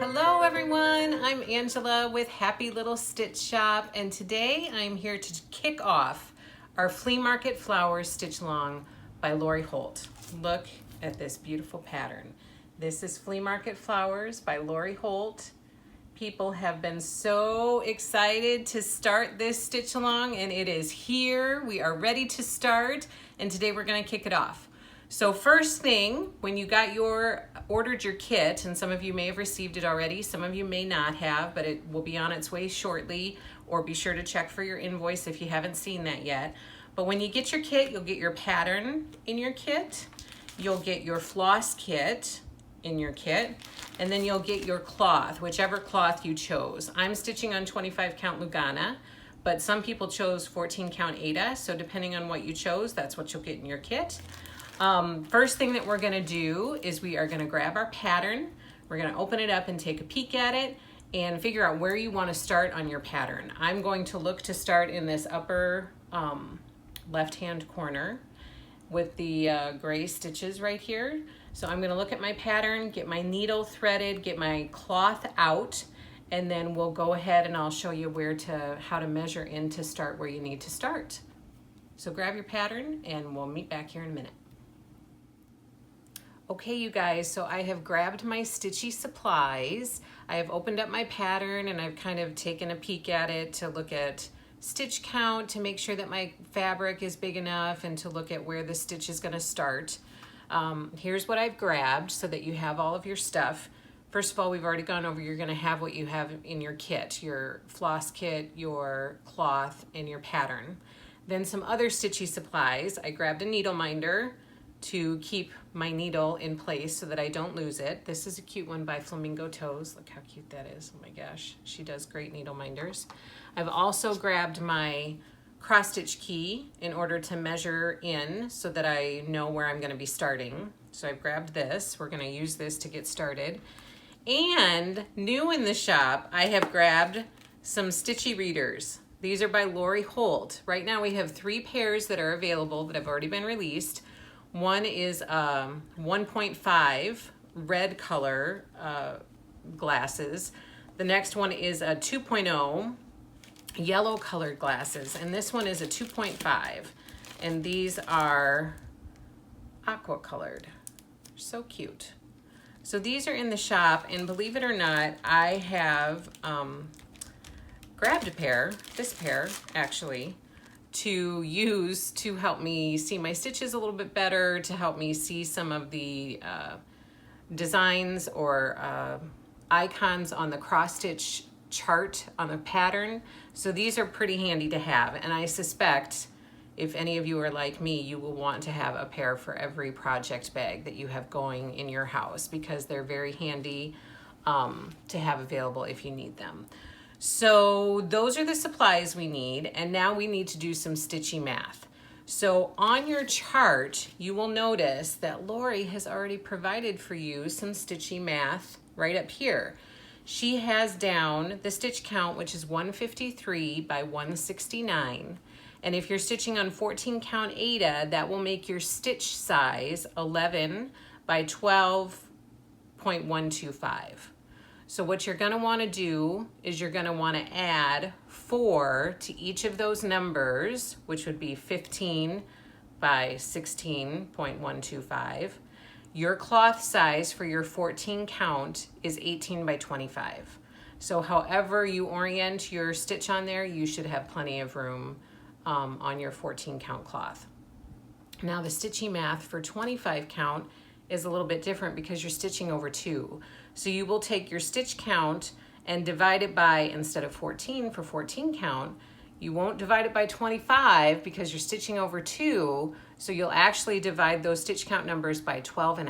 Hello everyone, I'm Angela with Happy Little Stitch Shop, and today I'm here to kick off our Flea Market Flowers Stitch Along by Lori Holt. Look at this beautiful pattern. This is Flea Market Flowers by Lori Holt. People have been so excited to start this stitch along, and it is here. We are ready to start, and today we're going to kick it off. So first thing, when you ordered your kit, and some of you may have received it already, some of you may not have, but it will be on its way shortly, or be sure to check for your invoice if you haven't seen that yet. But when you get your kit, you'll get your pattern in your kit, you'll get your floss kit in your kit, and then you'll get your cloth, whichever cloth you chose. I'm stitching on 25 count Lugana, but some people chose 14 count Aida, so depending on what you chose, that's what you'll get in your kit. First thing that we're gonna do is we are gonna grab our pattern, we're gonna open it up and take a peek at it and figure out where you wanna start on your pattern. I'm going to look to start in this upper left-hand corner with the gray stitches right here. So I'm gonna look at my pattern, get my needle threaded, get my cloth out, and then we'll go ahead and I'll show you how to measure in to start where you need to start. So grab your pattern and we'll meet back here in a minute. Okay, you guys, so I have grabbed my stitchy supplies. I have opened up my pattern and I've kind of taken a peek at it to look at stitch count, to make sure that my fabric is big enough, and to look at where the stitch is gonna start. Here's what I've grabbed so that you have all of your stuff. First of all, we've already gone over, you're gonna have what you have in your kit, your floss kit, your cloth, and your pattern. Then some other stitchy supplies. I grabbed a needle minder to keep my needle in place so that I don't lose it. This is a cute one by Flamingo Toes. Look how cute that is. Oh my gosh, she does great needle minders. I've also grabbed my cross stitch key in order to measure in so that I know where I'm gonna be starting. So I've grabbed this. We're gonna use this to get started. And new in the shop, I have grabbed some stitchy readers. These are by Lori Holt. Right now we have 3 pairs that are available that have already been released. One is 1.5 red color glasses. The next one is a 2.0 yellow colored glasses, and this one is a 2.5, and these are aqua colored. So cute. So these are in the shop, and believe it or not, I have grabbed a pair, this pair actually, to use to help me see my stitches a little bit better, to help me see some of the designs or icons on the cross stitch chart on the pattern. So these are pretty handy to have, and I suspect if any of you are like me, you will want to have a pair for every project bag that you have going in your house, because they're very handy to have available if you need them. So those are the supplies we need, and now we need to do some stitchy math. So on your chart, you will notice that Lori has already provided for you some stitchy math right up here. She has down the stitch count, which is 153 by 169. And if you're stitching on 14 count Aida, that will make your stitch size 11 by 12.125. So what you're gonna wanna do is you're gonna wanna add 4 to each of those numbers, which would be 15 by 16.125. Your cloth size for your 14 count is 18 by 25. So however you orient your stitch on there, you should have plenty of room on your 14 count cloth. Now the stitchy math for 25 count is a little bit different because you're stitching over 2. So you will take your stitch count and divide it by, instead of 14 for 14 count, you won't divide it by 25 because you're stitching over 2, so you'll actually divide those stitch count numbers by 12.5,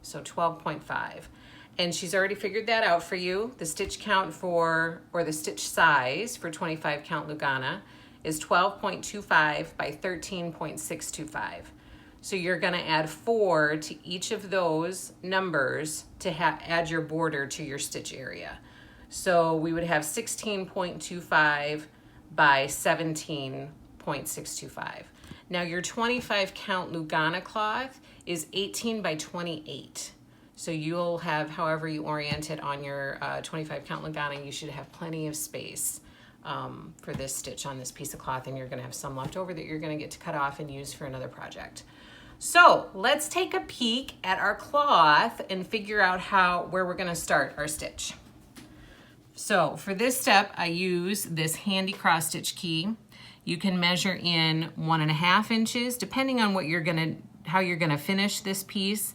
so 12.5. And she's already figured that out for you. The stitch count or the stitch size for 25 count Lugana is 12.25 by 13.625. So you're gonna add 4 to each of those numbers to add your border to your stitch area. So we would have 16.25 by 17.625. Now your 25 count Lugana cloth is 18 by 28. So you'll have, however you orient it on your 25 count Lugana, you should have plenty of space for this stitch on this piece of cloth, and you're gonna have some left over that you're gonna get to cut off and use for another project. So let's take a peek at our cloth and figure out where we're gonna start our stitch. So for this step, I use this handy cross stitch key. You can measure in 1.5 inches, depending on how you're gonna finish this piece.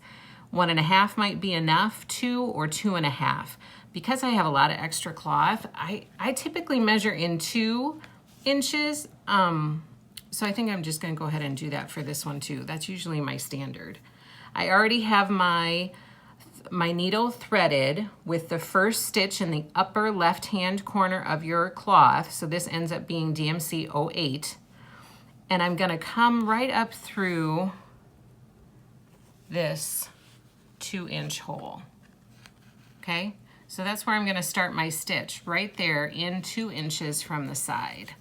1.5 might be enough, 2 or 2.5. Because I have a lot of extra cloth, I typically measure in 2 inches. So I think I'm just gonna go ahead and do that for this one too. That's usually my standard. I already have my needle threaded with the first stitch in the upper left-hand corner of your cloth. So this ends up being DMC 08. And I'm gonna come right up through this 2-inch hole, okay? So that's where I'm gonna start my stitch, right there in 2 inches from the side.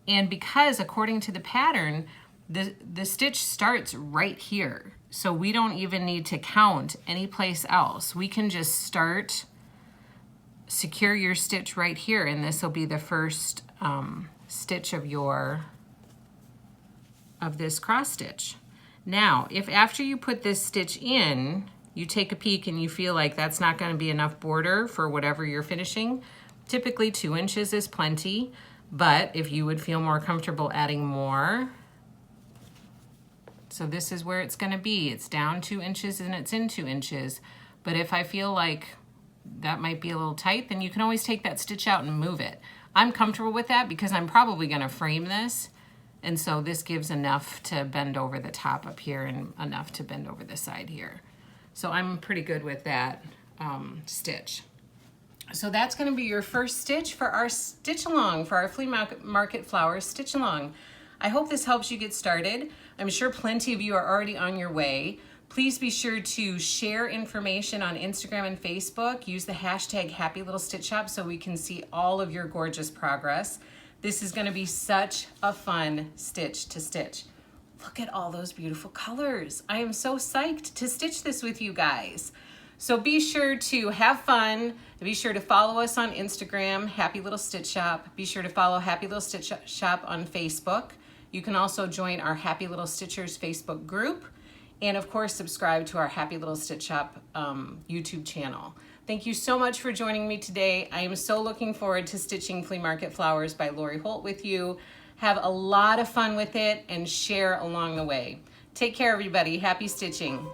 And because according to the pattern, the stitch starts right here. So we don't even need to count any place else. We can just start, secure your stitch right here, and this will be the first stitch of this cross stitch. Now, if after you put this stitch in, you take a peek and you feel like that's not going to be enough border for whatever you're finishing, typically 2 inches is plenty, but if you would feel more comfortable adding more, so this is where it's going to be. It's down 2 inches and it's in 2 inches. But if I feel like that might be a little tight, then you can always take that stitch out and move it. I'm comfortable with that because I'm probably going to frame this. And so this gives enough to bend over the top up here and enough to bend over the side here. So I'm pretty good with that stitch. So that's going to be your first stitch for our stitch along, for our Flea Market Flowers stitch along. I hope this helps you get started. I'm sure plenty of you are already on your way. Please be sure to share information on Instagram and Facebook. Use the hashtag Happy Little Stitch Shop so we can see all of your gorgeous progress. This is going to be such a fun stitch to stitch. Look at all those beautiful colors. I am so psyched to stitch this with you guys. So be sure to have fun. Be sure to follow us on Instagram, Happy Little Stitch Shop. Be sure to follow Happy Little Stitch Shop on Facebook. You can also join our Happy Little Stitchers Facebook group. And of course, subscribe to our Happy Little Stitch Shop YouTube channel. Thank you so much for joining me today. I am so looking forward to stitching Flea Market Flowers by Lori Holt with you. Have a lot of fun with it and share along the way. Take care, everybody. Happy stitching.